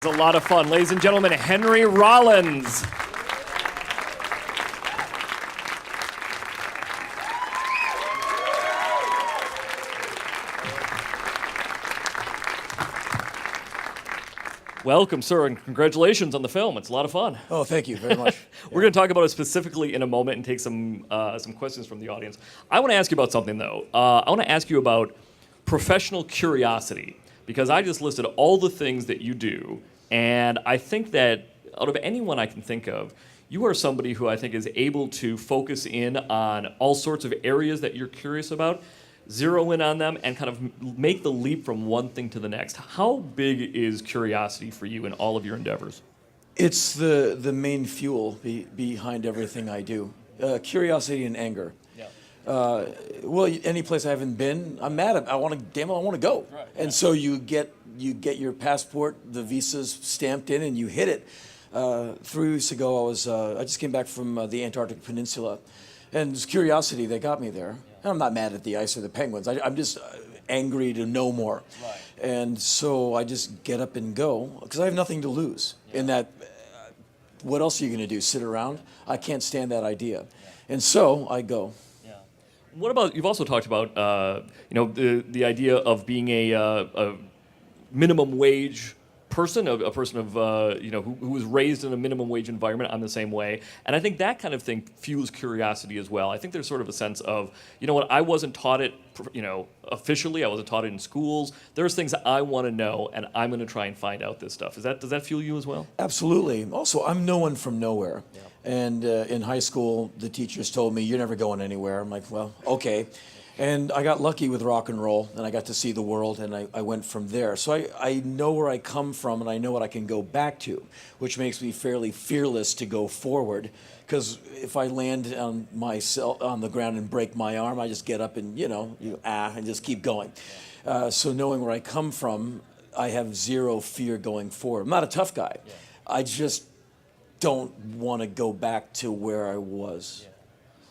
It's a lot of fun. Ladies and gentlemen, Henry Rollins. Welcome, sir, and congratulations on the film. It's a lot of fun. Oh, thank you very much. We're going to talk about it specifically in a moment and take some questions from the audience. I want to ask you about something, though. I want to ask you about professional curiosity, because I just listed all the things that you do, and I think that out of anyone I can think of, you are somebody who I think is able to focus in on all sorts of areas that you're curious about, zero in on them, and kind of make the leap from one thing to the next. How big is curiosity for you in all of your endeavors? It's the main fuel behind everything I do. Curiosity and anger. Yeah. Well, any place I haven't been, I'm mad at. I want to go. Right, and yeah. so you get your passport, the visa's stamped in, and you hit it. 3 weeks ago, I just came back from the Antarctic Peninsula, and it's curiosity that got me there. And I'm not mad at the ice or the penguins. I'm just angry to know more. Right. And so I just get up and go because I have nothing to lose. Yeah. In that, what else are you going to do? Sit around? I can't stand that idea. Yeah. And so I go. Yeah. What about, you've also talked about the idea of being a minimum wage person, a person of who was raised in a minimum wage environment. I'm the same way, and I think that kind of thing fuels curiosity as well. I think there's sort of a sense of, you know what, I wasn't taught it, officially. I wasn't taught it in schools. There's things that I want to know, and I'm going to try and find out this stuff. Does that fuel you as well? Absolutely. Also, I'm no one from nowhere. Yeah. And in high school, the teachers told me, "You're never going anywhere." I'm like, well, okay. And I got lucky with rock and roll, and I got to see the world, and I went from there. So I know where I come from, and I know what I can go back to, which makes me fairly fearless to go forward. Because if I land on the ground and break my arm, I just get up and, and just keep going. So knowing where I come from, I have zero fear going forward. I'm not a tough guy. Yeah. I just don't want to go back to where I was. Yeah.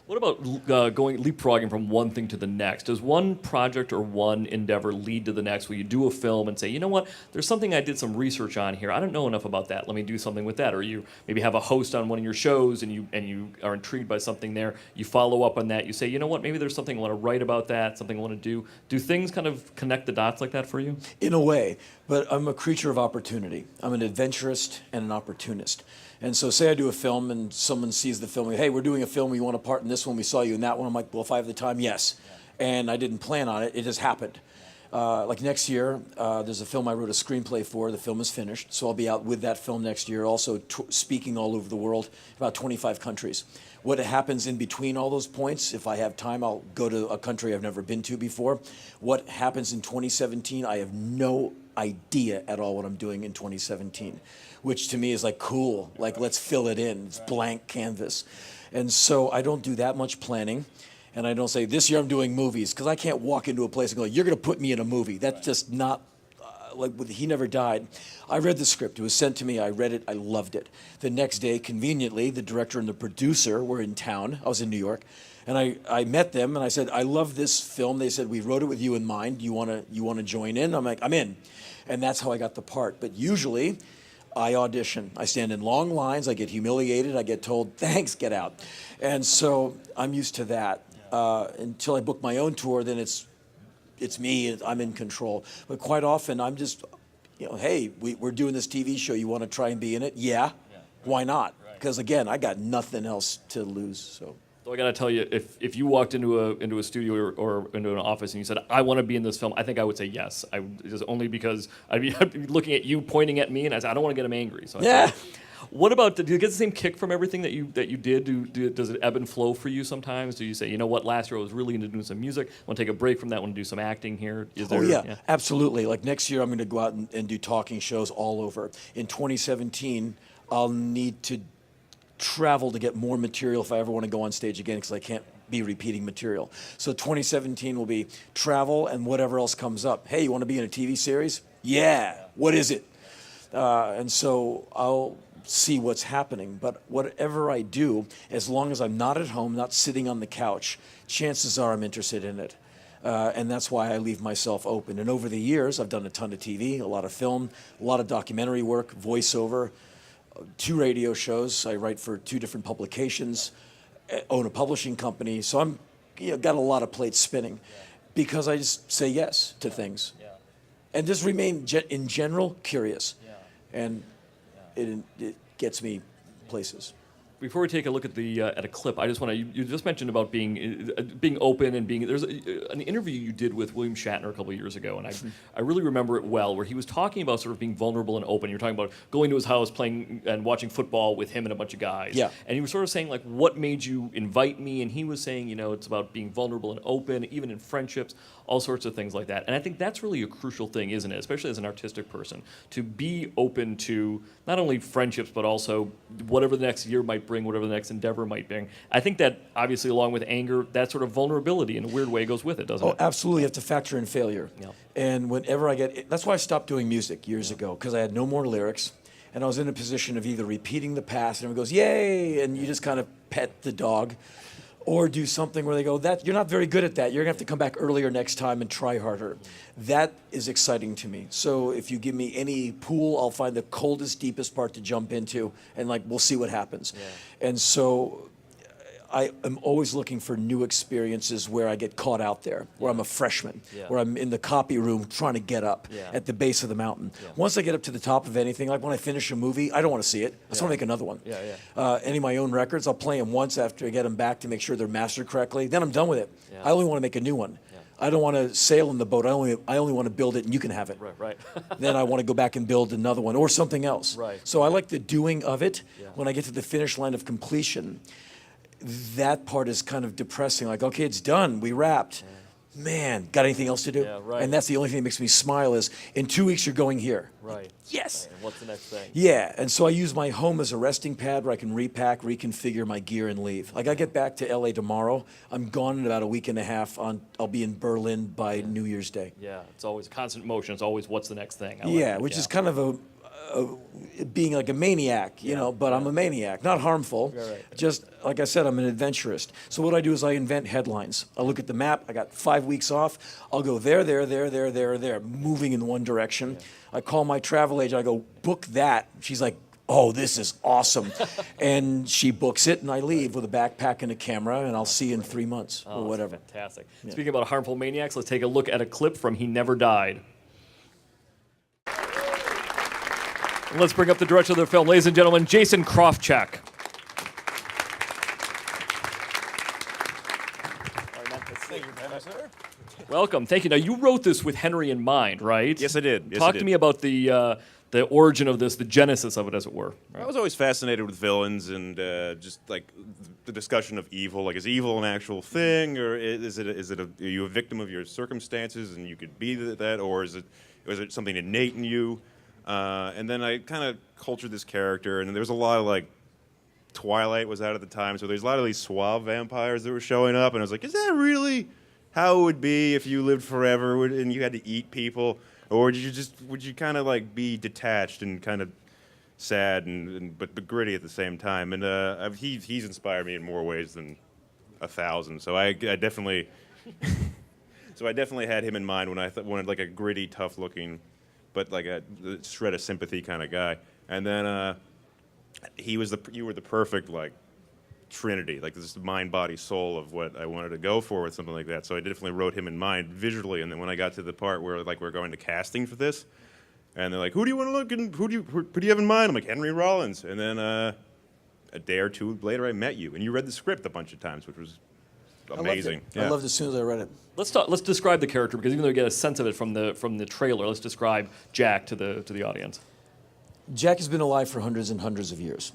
What about leapfrogging from one thing to the next? Does one project or one endeavor lead to the next, where you do a film and say, you know what, there's something I did some research on here. I don't know enough about that. Let me do something with that. Or you maybe have a host on one of your shows and you are intrigued by something there. You follow up on that. You say, you know what, maybe there's something I want to write about that, something I want to do. Do things kind of connect the dots like that for you? In a way, but I'm a creature of opportunity. I'm an adventurist and an opportunist. And so say I do a film and someone sees the film, hey, we're doing a film, we want a part in this one, we saw you in that one. I'm like, well, if I have the time, yes. Yeah. And I didn't plan on it, it just happened. Like next year, there's a film I wrote a screenplay for, the film is finished, so I'll be out with that film next year, also speaking all over the world, about 25 countries. What happens in between all those points, if I have time, I'll go to a country I've never been to before. What happens in 2017, I have no idea at all what I'm doing in 2017, which to me is like cool, like let's fill it in, it's blank canvas. And so I don't do that much planning, and I don't say this year I'm doing movies, because I can't walk into a place and go, you're going to put me in a movie. That's just not, like He Never Died. I read the script, it was sent to me, I read it, I loved it. The next day, conveniently, the director and the producer were in town, I was in New York, and I met them and I said, I love this film. They said, we wrote it with you in mind, you want to join in? I'm like, I'm in. And that's how I got the part. But usually, I audition. I stand in long lines. I get humiliated. I get told, thanks, get out. And so I'm used to that. Until I book my own tour, then it's me. I'm in control. But quite often, I'm just, hey, we're doing this TV show. You want to try and be in it? Yeah. Why not? Because, again, I got nothing else to lose. So I got to tell you, if you walked into a studio or into an office and you said, I want to be in this film, I think I would say yes. Just only because I'd be looking at you, pointing at me, and I said, I don't want to get him angry. So yeah. What about, do you get the same kick from everything that you did? Does it ebb and flow for you sometimes? Do you say, you know what, last year I was really into doing some music, I want to take a break from that, I want to do some acting here? Yeah, absolutely. Like next year I'm going to go out and do talking shows all over. In 2017, I'll need to travel to get more material if I ever want to go on stage again, because I can't be repeating material. So 2017 will be travel and whatever else comes up. Hey, you want to be in a TV series? Yeah. What is it? And so I'll see what's happening. But whatever I do, as long as I'm not at home, not sitting on the couch, chances are I'm interested in it. And that's why I leave myself open. And over the years, I've done a ton of TV, a lot of film, a lot of documentary work, voiceover, 2 radio shows. I write for 2 different publications, own a publishing company. So I'm got a lot of plates spinning because I just say yes to things. And just remain, in general, curious. And it gets me places. Before we take a look at a clip, I just want to. You just mentioned about being open and being. There's an interview you did with William Shatner a couple of years ago, and I really remember it well, where he was talking about sort of being vulnerable and open. You're talking about going to his house, playing and watching football with him and a bunch of guys. Yeah. And he was sort of saying like, what made you invite me? And he was saying, it's about being vulnerable and open, even in friendships, all sorts of things like that. And I think that's really a crucial thing, isn't it? Especially as an artistic person, to be open to not only friendships but also whatever the next year might bring, whatever the next endeavor might bring. I think that obviously, along with anger, that sort of vulnerability in a weird way goes with it, doesn't it? Oh, absolutely. You have to factor in failure. Yeah. And whenever that's why I stopped doing music years ago, because I had no more lyrics. And I was in a position of either repeating the past, and everyone goes, yay, and you just kind of pet the dog, or do something where they go, that you're not very good at that. You're going to have to come back earlier next time and try harder. That is exciting to me. So if you give me any pool, I'll find the coldest, deepest part to jump into, and we'll see what happens. And so I am always looking for new experiences where I get caught out there, where I'm a freshman, where I'm in the copy room trying to get up at the base of the mountain. Once I get up to the top of anything, like when I finish a movie, I don't want to see it. I just want to make another one. Any of my own records, I'll play them once after I get them back to make sure they're mastered correctly. Then I'm done with it. I only want to make a new one. I don't want to sail in the boat. I only want to build it, and you can have it. Right. Then I want to go back and build another one or something else. So I like the doing of it. When I get to the finish line of completion, that part is kind of depressing. Like, okay, it's done. We wrapped. Man, got anything else to do? And that's the only thing that makes me smile is, in 2 weeks, you're going here. Yes. And what's the next thing? Yeah, and so I use my home as a resting pad where I can repack, reconfigure my gear, and leave. Like, I get back to LA tomorrow. I'm gone in about a week and a half. I'll be in Berlin by New Year's Day. Yeah, it's always constant motion. It's always what's the next thing. Which is kind of being like a maniac, but I'm a maniac, not harmful. Just like I said, I'm an adventurist. So what I do is I invent headlines. I look at the map. I got 5 weeks off. I'll go there, moving in one direction. I call my travel agent. I go, book that. She's like, oh, this is awesome. And she books it, and I leave with a backpack and a camera, and I'll see you in 3 months or whatever. Fantastic. Speaking about harmful maniacs, let's take a look at a clip from He Never Died. Let's bring up the director of the film, ladies and gentlemen, Jason Krawczyk. Welcome. Thank you. Now, you wrote this with Henry in mind, right? Yes, I did. Talk to me about the origin of this, the genesis of it, as it were. I was always fascinated with villains and just like the discussion of evil. Like, is evil an actual thing, or are you a victim of your circumstances and you could be that, or is it something innate in you? And then I kind of cultured this character, and there was a lot of Twilight was out at the time, so there's a lot of these suave vampires that were showing up, and I was like, is that really how it would be if you lived forever and you had to eat people, or would you kind of be detached and kind of sad but gritty at the same time? And he's inspired me in more ways than 1,000. So I definitely had him in mind when I wanted a gritty, tough looking, but a shred of sympathy kind of guy. And then you were the perfect trinity, this mind, body, soul of what I wanted to go for with something like that. So I definitely wrote him in mind visually. And then when I got to the part where we're going to casting for this, and they're like, who do you want to look and who do you have in mind? I'm like, Henry Rollins. And then a day or two later, I met you, and you read the script a bunch of times, which was amazing. I loved it as soon as I read it. Let's describe the character, because even though you get a sense of it from the trailer, let's describe Jack to the audience. Jack has been alive for hundreds and hundreds of years,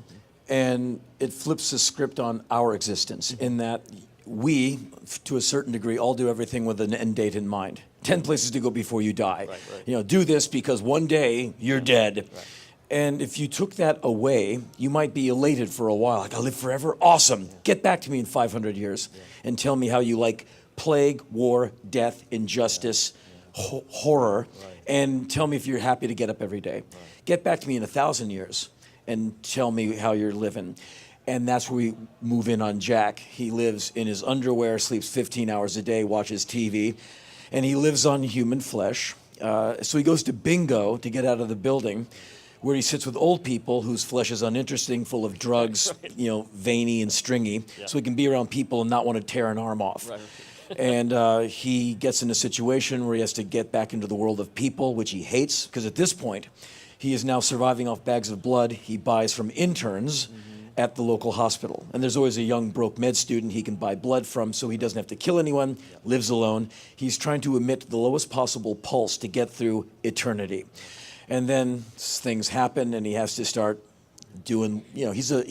and it flips the script on our existence in that we, to a certain degree, all do everything with an end date in mind. 10 places to go before you die. Do this because one day you're dead. And if you took that away, you might be elated for a while. I live forever? Awesome. Get back to me in 500 years and tell me how you like plague, war, death, injustice, horror, and tell me if you're happy to get up every day. Get back to me in 1,000 years and tell me how you're living. And that's where we move in on Jack. He lives in his underwear, sleeps 15 hours a day, watches TV, and he lives on human flesh. So he goes to bingo to get out of the building, where he sits with old people whose flesh is uninteresting, full of drugs, veiny and stringy, so he can be around people and not want to tear an arm off. Right. And he gets in a situation where he has to get back into the world of people, which he hates, because at this point, he is now surviving off bags of blood he buys from interns at the local hospital. And there's always a young broke med student he can buy blood from, so he doesn't have to kill anyone, lives alone. He's trying to emit the lowest possible pulse to get through eternity. And then things happen, and he has to start doing, he's a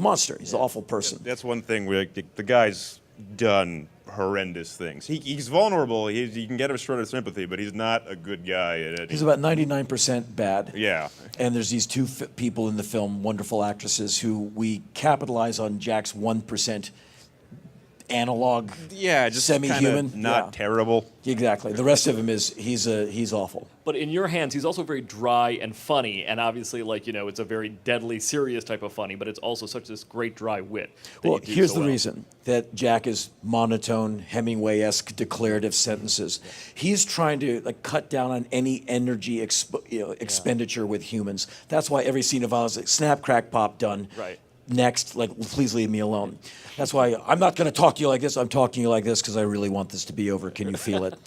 monster. He's an awful person. That's one thing. The guy's done horrendous things. He's vulnerable. He can get a shred of sympathy, but he's not a good guy. He's about 99% bad. Yeah. And there's these two people in the film, wonderful actresses, who we capitalize on Jack's 1% analog, just semi-human, not terrible. Exactly. The rest of him he's awful. But in your hands, he's also very dry and funny, and obviously, it's a very deadly, serious type of funny. But it's also such this great dry wit. Well, here's the reason that Jack is monotone, Hemingway-esque declarative sentences. He's trying to cut down on any energy expenditure with humans. That's why every scene of violence, snap, crack, pop, done. Right. Next, please leave me alone. That's why I'm not going to talk to you like this. I'm talking to you like this because I really want this to be over. Can you feel it?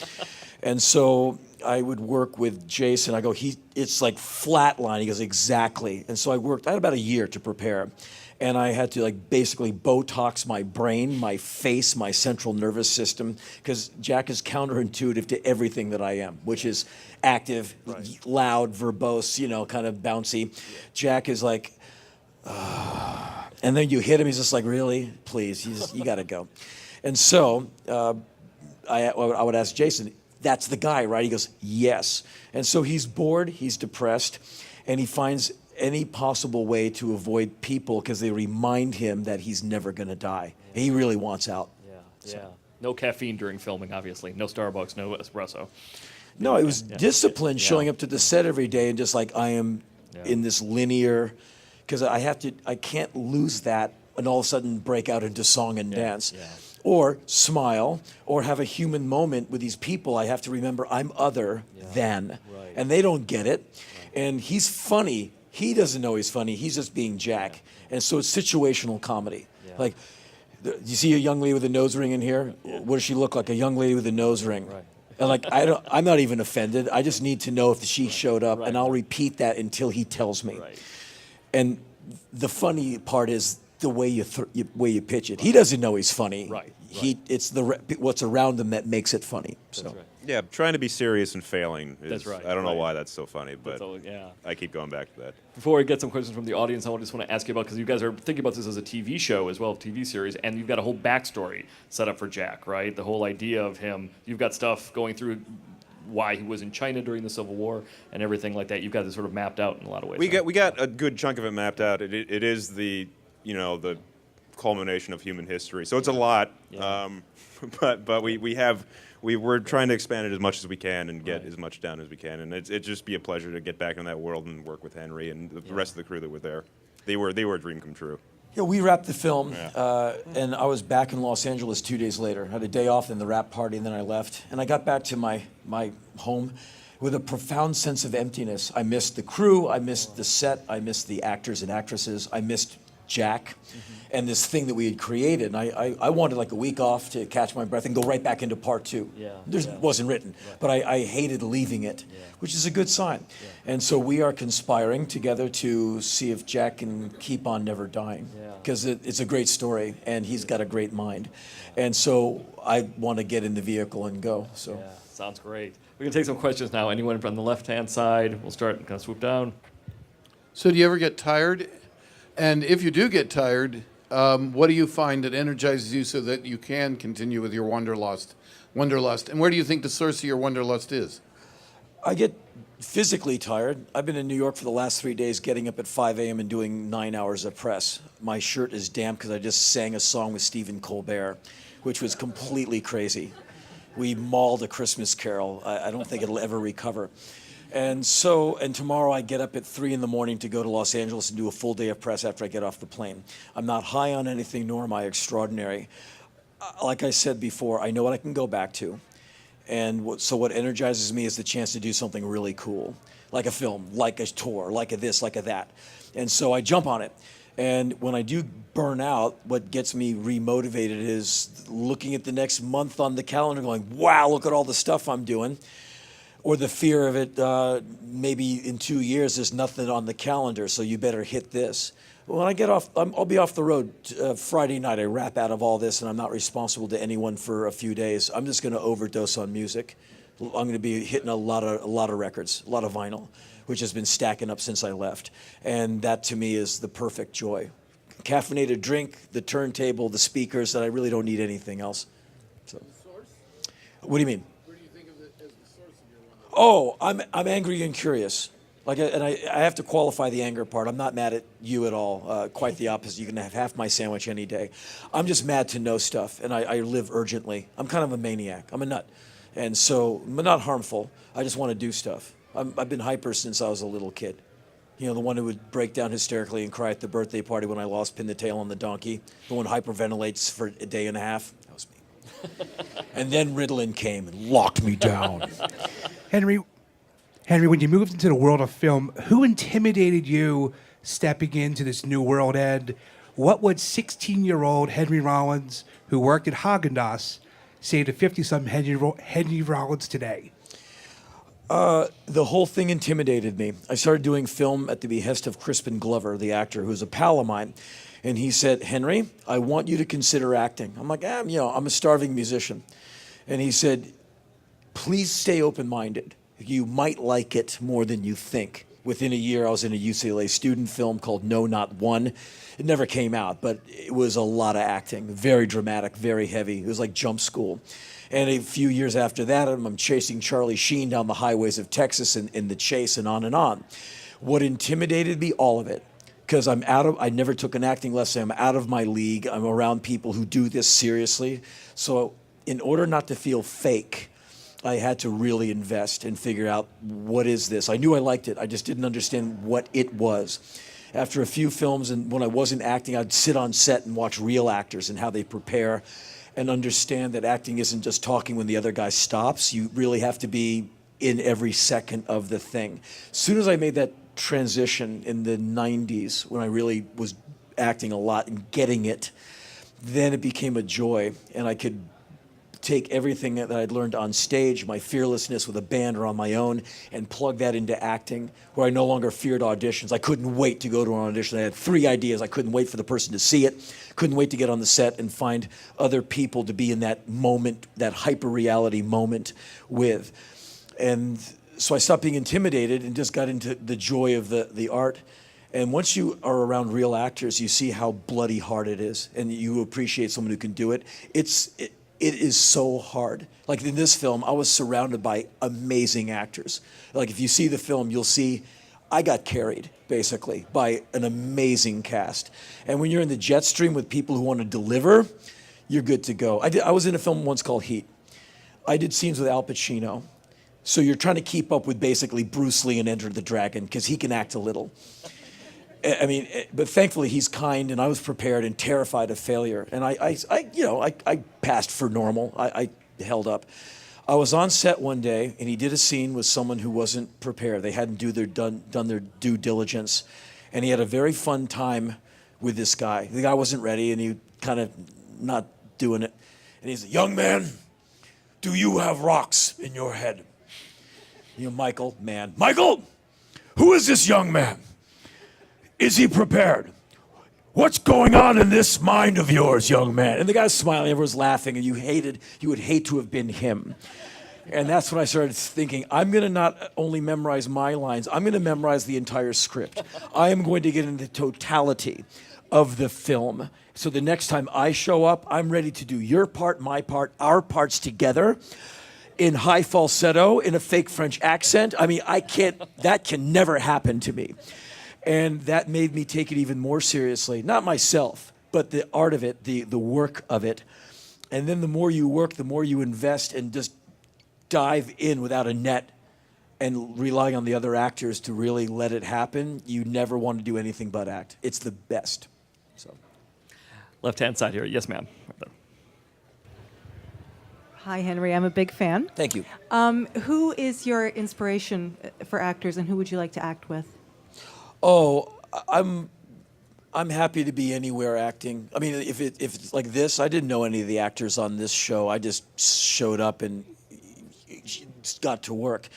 And so I would work with Jason. I go, it's like flatline. He goes, exactly. And so I had about a year to prepare. And I had to basically Botox my brain, my face, my central nervous system, because Jack is counterintuitive to everything that I am, which is active, loud, verbose, kind of bouncy. Yeah. Jack is like, and then you hit him, he's just like, really? Please, you got to go. And so I would ask Jason, that's the guy, right? He goes, yes. And so he's bored, he's depressed, and he finds any possible way to avoid people because they remind him that he's never going to die. Yeah. He really wants out. Yeah. No caffeine during filming, obviously. No Starbucks, no espresso. No, it was discipline showing up to the set every day and just I am in this linear... Because I can't lose that and all of a sudden break out into song and dance. Yeah. Or smile, or have a human moment with these people. I have to remember I'm other than. Right. And they don't get it. Right. And he's funny. He doesn't know he's funny. He's just being Jack. Yeah. And so it's situational comedy. Yeah. You see a young lady with a nose ring in here? Yeah. What does she look like? A young lady with a nose ring. Right. And I'm not even offended. I just need to know if she showed up, and I'll repeat that until he tells me. Right. And the funny part is the way you pitch it. He doesn't know he's funny. Right. It's what's around him that makes it funny. That's right. Yeah, trying to be serious and failing. That's right. I don't know why that's so funny, but yeah. I keep going back to that. Before we get some questions from the audience, I just want to ask you about, because you guys are thinking about this as a TV show as well, a TV series, and you've got a whole backstory set up for Jack, right? The whole idea of him. You've got stuff going through why he was in China during the Civil War and everything like that. You've got this sort of mapped out in a lot of ways. We got a good chunk of it mapped out. It is the the culmination of human history. So it's a lot, but we're trying to expand it as much as we can and get as much down as we can. And it'd just be a pleasure to get back in that world and work with Henry and the rest of the crew that were there. They were a dream come true. Yeah, we wrapped the film, and I was back in Los Angeles 2 days later. I had a day off in the wrap party, and then I left. And I got back to my home with a profound sense of emptiness. I missed the crew, I missed the set, I missed the actors and actresses, I missed Jack, and this thing that we had created. And I wanted a week off to catch my breath and go right back into part 2. It wasn't written, but I hated leaving it, which is a good sign. And so we are conspiring together to see if Jack can keep on never dying, because it's a great story, and he's got a great mind. And so I want to get in the vehicle and go. So sounds great. We can take some questions now. Anyone from the left-hand side? We'll start and kind of swoop down. So do you ever get tired? And if you do get tired, what do you find that energizes you so that you can continue with your wanderlust? And where do you think the source of your wanderlust is? I get physically tired. I've been in New York for the last 3 days, getting up at 5 a.m. and doing 9 hours of press. My shirt is damp because I just sang a song with Stephen Colbert, which was completely crazy. We mauled A Christmas Carol. I don't think it'll ever recover. And tomorrow I get up at 3 in the morning to go to Los Angeles and do a full day of press after I get off the plane. I'm not high on anything, nor am I extraordinary. Like I said before, I know what I can go back to. And so what energizes me is the chance to do something really cool, like a film, like a tour, like a this, like a that. And so I jump on it. And when I do burn out, what gets me remotivated is looking at the next month on the calendar going, wow, look at all the stuff I'm doing. Or the fear of it, maybe in 2 years, there's nothing on the calendar, so you better hit this. When I get off, I'll be off the road Friday night. I wrap out of all this, and I'm not responsible to anyone for a few days. I'm just going to overdose on music. I'm going to be hitting a lot of records, a lot of vinyl, which has been stacking up since I left. And that, to me, is the perfect joy. Caffeinated drink, the turntable, the speakers, that I really don't need anything else. So, what do you mean? Oh, I'm angry and curious. I have to qualify the anger part. I'm not mad at you at all. Quite the opposite. You can have half my sandwich any day. I'm just mad to know stuff, and I live urgently. I'm kind of a maniac. I'm a nut. And so, but not harmful. I just want to do stuff. I've been hyper since I was a little kid. You know, the one who would break down hysterically and cry at the birthday party when I lost pin the tail on the donkey. The one who hyperventilates for a day and a half. That was me. And then Ritalin came and locked me down. Henry, when you moved into the world of film, who intimidated you stepping into this new world? And what would 16-year-old Henry Rollins, who worked at Haagen-Dazs, say to 50-something Henry Rollins today? The whole thing intimidated me. I started doing film at the behest of Crispin Glover, the actor, who's a pal of mine. And he said, Henry, I want you to consider acting. I'm like, I'm a starving musician. And he said, please stay open-minded. You might like it more than you think. Within a year, I was in a UCLA student film called No, Not One. It never came out, but it was a lot of acting, very dramatic, very heavy. It was like jump school. And a few years after that, I'm chasing Charlie Sheen down the highways of Texas in The Chase and on and on. What intimidated me? All of it. Because I never took an acting lesson. I'm out of my league. I'm around people who do this seriously. So in order not to feel fake, I had to really invest and figure out, what is this? I knew I liked it. I just didn't understand what it was. After a few films, and when I wasn't acting, I'd sit on set and watch real actors and how they prepare and understand that acting isn't just talking when the other guy stops. You really have to be in every second of the thing. As soon as I made that transition in the 90s, when I really was acting a lot and getting it, then it became a joy, and I could take everything that I'd learned on stage, my fearlessness with a band or on my own, and plug that into acting, where I no longer feared auditions. I couldn't wait to go to an audition. I had 3 ideas. I couldn't wait for the person to see it. Couldn't wait to get on the set and find other people to be in that moment, that hyper-reality moment with. And so I stopped being intimidated and just got into the joy of the art. And once you are around real actors, you see how bloody hard it is, and you appreciate someone who can do it. It is so hard. Like in this film, I was surrounded by amazing actors. Like if you see the film, you'll see I got carried, basically, by an amazing cast. And when you're in the jet stream with people who want to deliver, you're good to go. I was in a film once called Heat. I did scenes with Al Pacino. So you're trying to keep up with basically Bruce Lee and Enter the Dragon, because he can act a little. I mean, but thankfully he's kind, and I was prepared and terrified of failure. And I passed for normal. I held up. I was on set one day, and he did a scene with someone who wasn't prepared. They hadn't done their due diligence, and he had a very fun time with this guy. The guy wasn't ready, and he kind of not doing it. And he's a young man. Do you have rocks in your head? Michael, who is this young man? Is he prepared? What's going on in this mind of yours, young man? And the guy's smiling, everyone's laughing, and you would hate to have been him. And that's when I started thinking, I'm going to not only memorize my lines, I'm going to memorize the entire script. I am going to get into the totality of the film. So the next time I show up, I'm ready to do your part, my part, our parts together, in high falsetto, in a fake French accent. I mean, that can never happen to me. And that made me take it even more seriously. Not myself, but the art of it, the work of it. And then the more you work, the more you invest and just dive in without a net. and relying on the other actors to really let it happen, you never want to do anything but act. It's the best. So. Left-hand side here. Yes, ma'am. Right there. Hi, Henry. I'm a big fan. Thank you. Who is your inspiration for actors, and who would you like to act with? Oh, I'm happy to be anywhere acting. I mean, if it's like this, I didn't know any of the actors on this show. I just showed up and got to work.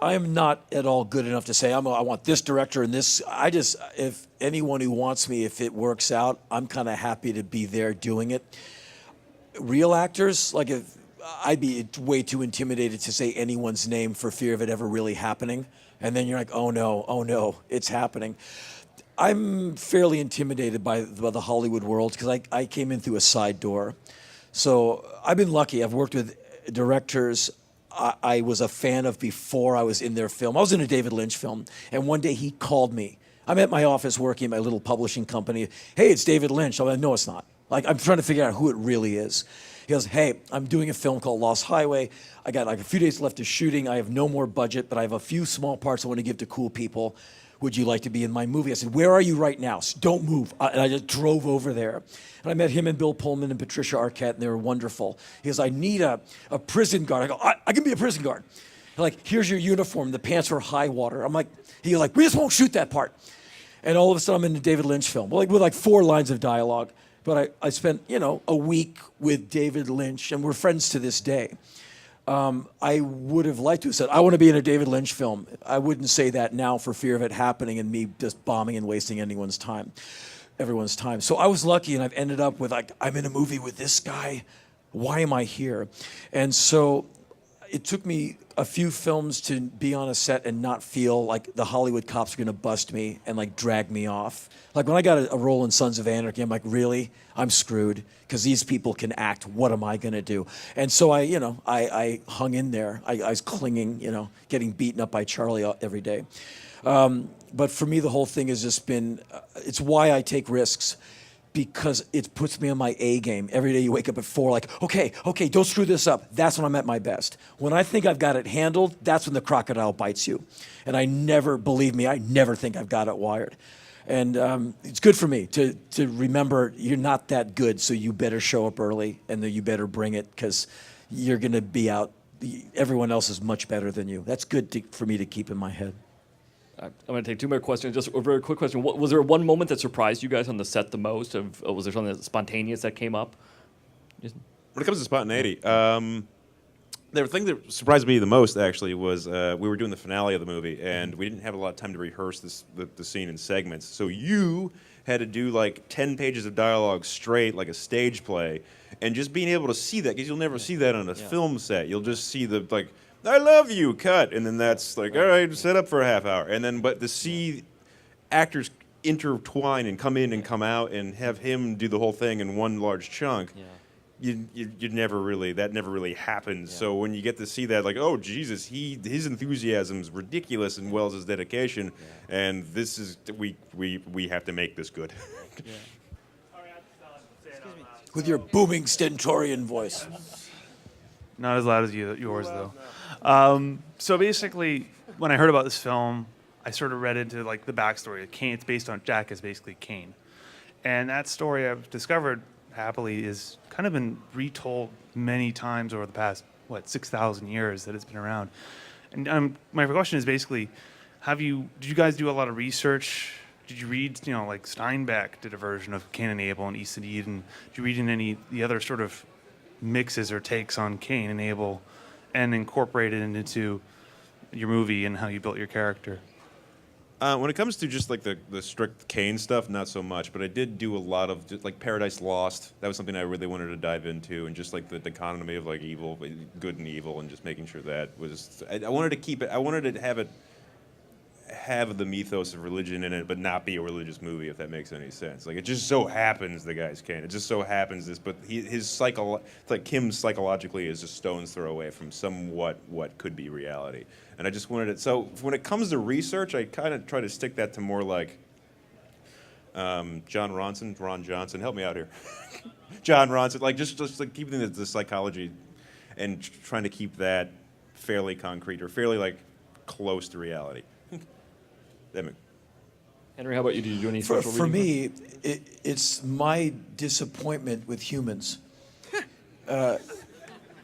I'm not at all good enough to say I want this director and this. If anyone who wants me, if it works out, I'm kind of happy to be there doing it. Real actors, like I'd be way too intimidated to say anyone's name for fear of it ever really happening. And then you're like, oh no, it's happening. I'm fairly intimidated by the Hollywood world because I came in through a side door. So I've been lucky. I've worked with directors I was a fan of before I was in their film. I was in a David Lynch film, and one day he called me. I'm at my office working at my little publishing company. Hey, it's David Lynch. I'm like, no, it's not. Like, I'm trying to figure out who it really is. He goes, hey, I'm doing a film called Lost Highway. I got like a few days left of shooting. I have no more budget, but I have a few small parts I want to give to cool people. Would you like to be in my movie? I said, where are you right now? Don't move. And I just drove over there. And I met him and Bill Pullman and Patricia Arquette, and they were wonderful. He goes, I need a prison guard. I go, I can be a prison guard. They're like, here's your uniform. The pants are high water. I'm like, he goes like, we just won't shoot that part. And all of a sudden, I'm in a David Lynch film, with 4 lines of dialogue. But I spent, a week with David Lynch, and we're friends to this day. I would have liked to have said, I want to be in a David Lynch film. I wouldn't say that now for fear of it happening and me just bombing and wasting everyone's time. So I was lucky, and I've ended up with, I'm in a movie with this guy. Why am I here? And so it took me a few films to be on a set and not feel like the Hollywood cops are going to bust me and drag me off. Like when I got a role in Sons of Anarchy, I'm like, really? I'm screwed because these people can act. What am I going to do? And so I hung in there. I was clinging, getting beaten up by Charlie every day. But for me, the whole thing has just been, it's why I take risks. Because it puts me on my A game. Every day you wake up at 4, okay, don't screw this up. That's when I'm at my best. When I think I've got it handled, that's when the crocodile bites you. And I never think I've got it wired. And it's good for me to remember you're not that good, so you better show up early and then you better bring it because you're going to be out. Everyone else is much better than you. That's good for me to keep in my head. I'm going to take 2 more questions. Just a very quick question. Was there one moment that surprised you guys on the set the most? Was there something spontaneous that came up? When it comes to spontaneity, the thing that surprised me the most, actually, was we were doing the finale of the movie, and we didn't have a lot of time to rehearse the scene in segments. So you had to do 10 pages of dialogue straight, like a stage play, and just being able to see that, because you'll never see that on a film set. You'll just see the, I love you, cut, and then that's all right, set up for a half hour. And then, but to see actors intertwine and come in and come out and have him do the whole thing in one large chunk, you never really, that never really happens. So when you get to see that, oh Jesus, his enthusiasm is ridiculous as well as his dedication, and this is, we have to make this good. With your booming stentorian voice. Not as loud as yours, though. So basically, when I heard about this film, I sort of read into the backstory. Cain, it's based on Jack is basically Cain, and that story I've discovered happily is kind of been retold many times over the past 6,000 years that it's been around. And my question is basically, did you guys do a lot of research? Did you read, Steinbeck did a version of Cain and Abel and East and Eden? Did you read in any the other sort of mixes or takes on Cain and Abel and incorporate it into your movie and how you built your character? When it comes to just the strict Cain stuff, not so much. But I did do a lot of just, Paradise Lost. That was something I really wanted to dive into, and just the dichotomy of evil, good and evil, and just making sure that was. I wanted to keep it. I wanted to have the mythos of religion in it, but not be a religious movie, if that makes any sense. It just so happens the guy's Cain. It just so happens this, but Kim psychologically is a stone's throw away from somewhat what could be reality. And I just wanted it. So when it comes to research, I kind of try to stick that to more Ron Johnson, help me out here. John Ronson, just keeping the psychology and trying to keep that fairly concrete or fairly close to reality. Henry, how about you? Did you do any For social reading? me, it's my disappointment with humans.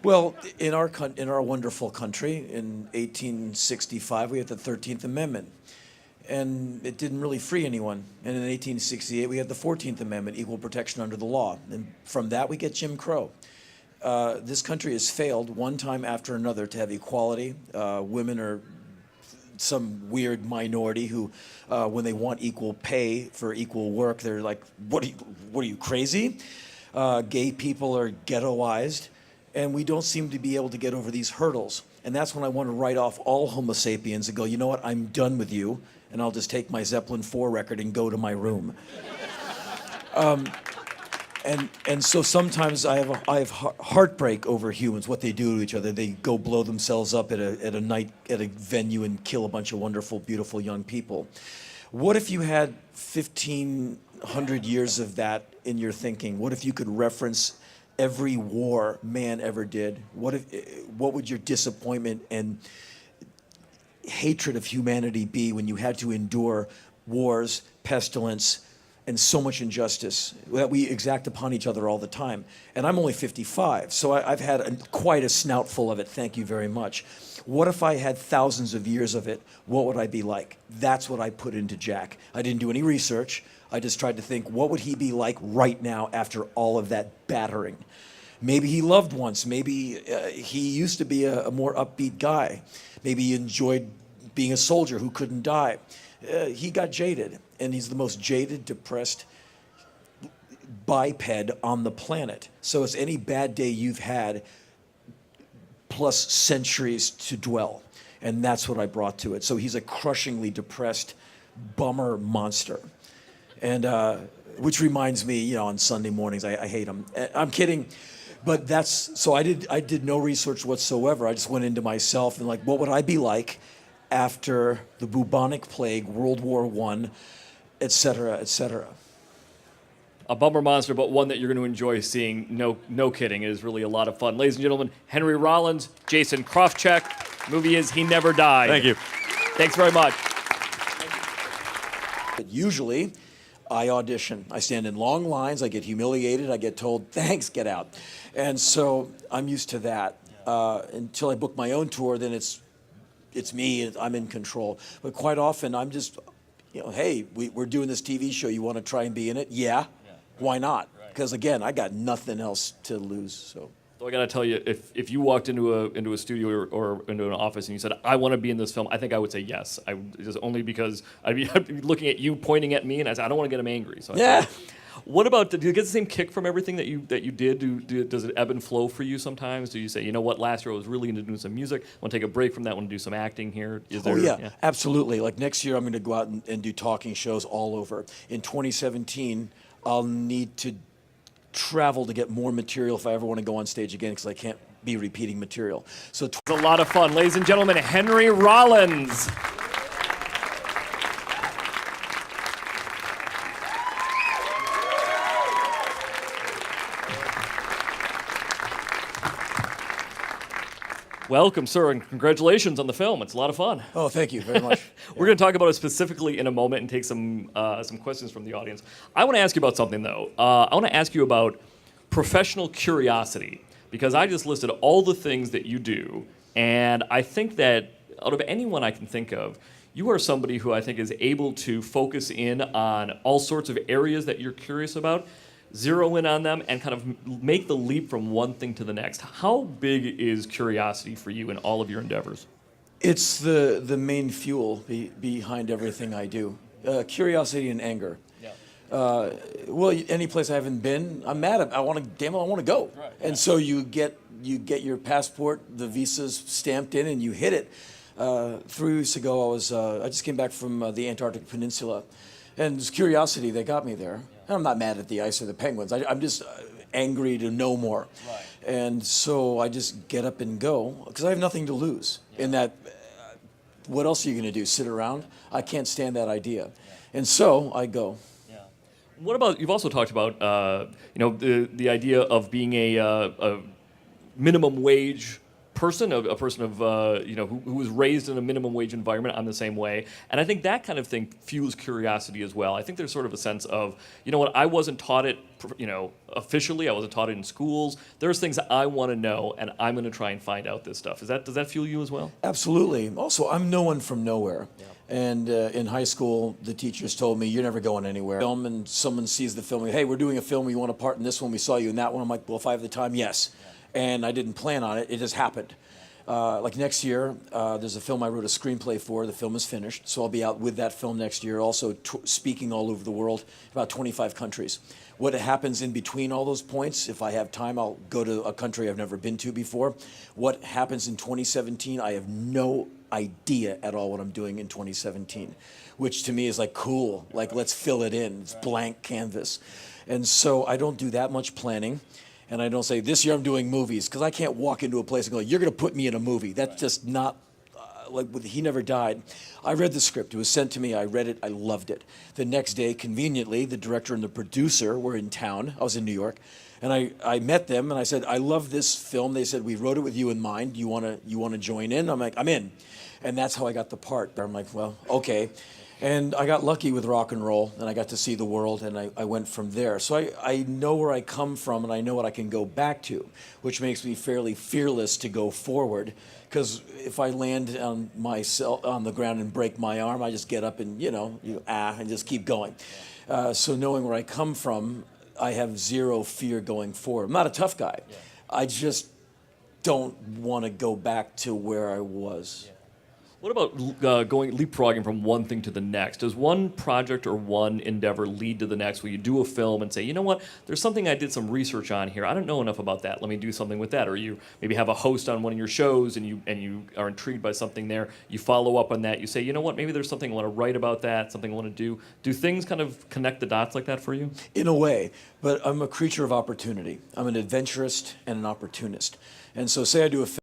Well, in our wonderful country, in 1865, we had the 13th Amendment, and it didn't really free anyone. And in 1868, we had the 14th Amendment, equal protection under the law. And from that, we get Jim Crow. This country has failed one time after another to have equality. Women are some weird minority who, when they want equal pay for equal work, they're like, what are you crazy? Gay people are ghettoized, and we don't seem to be able to get over these hurdles. And that's when I want to write off all Homo sapiens and go, you know what, I'm done with you, and I'll just take my Zeppelin 4 record and go to my room. And so sometimes I have heartbreak over humans, what they do to each other. They go blow themselves up at a venue and kill a bunch of wonderful, beautiful young people. What if you had 1,500 years of that in your thinking? What if you could reference every war man ever did? What would your disappointment and hatred of humanity be when you had to endure wars, pestilence, and so much injustice that we exact upon each other all the time? And I'm only 55, so I've had quite a snoutful of it, thank you very much. What if I had thousands of years of it? What would I be like? That's what I put into Jack. I didn't do any research. I just tried to think, what would he be like right now after all of that battering? Maybe he loved once. Maybe he used to be a more upbeat guy. Maybe he enjoyed being a soldier who couldn't die. He got jaded, and he's the most jaded, depressed biped on the planet. So it's any bad day you've had plus centuries to dwell. And that's what I brought to it. So he's a crushingly depressed bummer monster. And which reminds me, on Sunday mornings, I hate him. I'm kidding. But so I did no research whatsoever. I just went into myself and like, what would I be like after the bubonic plague, World War I, et cetera, et cetera. A bummer monster, but one that you're going to enjoy seeing. No kidding. It is really a lot of fun. Ladies and gentlemen, Henry Rollins, Jason Krawczyk. Movie is He Never Died. Thank you. Thanks very much. But usually, I audition. I stand in long lines. I get humiliated. I get told, thanks, get out. And so I'm used to that. Until I book my own tour, then it's me. I'm in control. But quite often, I'm just, hey, we're doing this TV show. You want to try and be in it? Yeah. Why not? Because again, I got nothing else to lose. So I got to tell you, if you walked into a studio or into an office and you said, I want to be in this film, I think I would say yes. Just only because I'd be looking at you, pointing at me, and I said, I don't want to get him angry. So yeah. What about, do you get the same kick from everything that you did? Does it ebb and flow for you sometimes? Do you say, you know what, last year I was really into doing some music, I want to take a break from that, I want to do some acting here? Yeah, absolutely. Like next year I'm going to go out and do talking shows all over. In 2017, I'll need to travel to get more material if I ever want to go on stage again, because I can't be repeating material. So it's a lot of fun. Ladies and gentlemen, Henry Rollins. Welcome, sir, and congratulations on the film. It's a lot of fun. Oh, thank you very much. We're going to talk about it specifically in a moment and take some questions from the audience. I want to ask you about something, though. I want to ask you about professional curiosity, because I just listed all the things that you do, and I think that out of anyone I can think of, you are somebody who I think is able to focus in on all sorts of areas that you're curious about, zero in on them, and kind of make the leap from one thing to the next. How big is curiosity for you in all of your endeavors? It's the main fuel behind everything I do. Curiosity and anger. Yeah. Well, any place I haven't been, I'm mad at. I want to go. Right, and so you get your passport, the visa's stamped in, and you hit it. 3 weeks ago, I just came back from the Antarctic Peninsula, and it's curiosity that got me there. And I'm not mad at the ice or the penguins. I'm just angry to know more. Right. And so I just get up and go, because I have nothing to lose. Yeah. In that, what else are you going to do? Sit around? I can't stand that idea. Yeah. And so I go. Yeah. What about, you've also talked about, the idea of being a minimum wage person, a person of who was raised in a minimum wage environment. I'm the same way, and I think that kind of thing fuels curiosity as well. I think there's sort of a sense of, you know what, I wasn't taught it, officially. I wasn't taught it in schools. There's things I want to know, and I'm going to try and find out this stuff. Does that fuel you as well? Absolutely. Also, I'm no one from nowhere. And in high school, the teachers told me, you're never going anywhere. Film, and someone sees the film, hey, we're doing a film, we want a part in this one, we saw you in that one. I'm like, well, if I have the time, yes. And I didn't plan on it, it just happened. Like next year, there's a film I wrote a screenplay for. The film is finished, so I'll be out with that film next year, also speaking all over the world, about 25 countries. What happens in between all those points, if I have time, I'll go to a country I've never been to before. What happens in 2017, I have no idea at all what I'm doing in 2017, which to me is like cool, like let's fill it in, it's blank canvas. And so I don't do that much planning. And I don't say, this year I'm doing movies, because I can't walk into a place and go, you're going to put me in a movie. That's just not, He Never Died. I read the script. It was sent to me. I read it. I loved it. The next day, conveniently, the director and the producer were in town. I was in New York. And I met them, and I said, I love this film. They said, we wrote it with you in mind. You want to join in? I'm like, I'm in. And that's how I got the part. I'm like, well, okay. And I got lucky with rock and roll, and I got to see the world, and I went from there. So I know where I come from, and I know what I can go back to, which makes me fairly fearless to go forward. Because if I land on the ground and break my arm, I just get up and, and just keep going. So knowing where I come from, I have zero fear going forward. I'm not a tough guy. Yeah. I just don't want to go back to where I was. Yeah. What about leapfrogging from one thing to the next? Does one project or one endeavor lead to the next, where you do a film and say, you know what, there's something I did some research on here. I don't know enough about that. Let me do something with that. Or you maybe have a host on one of your shows and you are intrigued by something there. You follow up on that. You say, you know what, maybe there's something I want to write about that, something I want to do. Do things kind of connect the dots like that for you? In a way, but I'm a creature of opportunity. I'm an adventurist and an opportunist. And so say I do a film.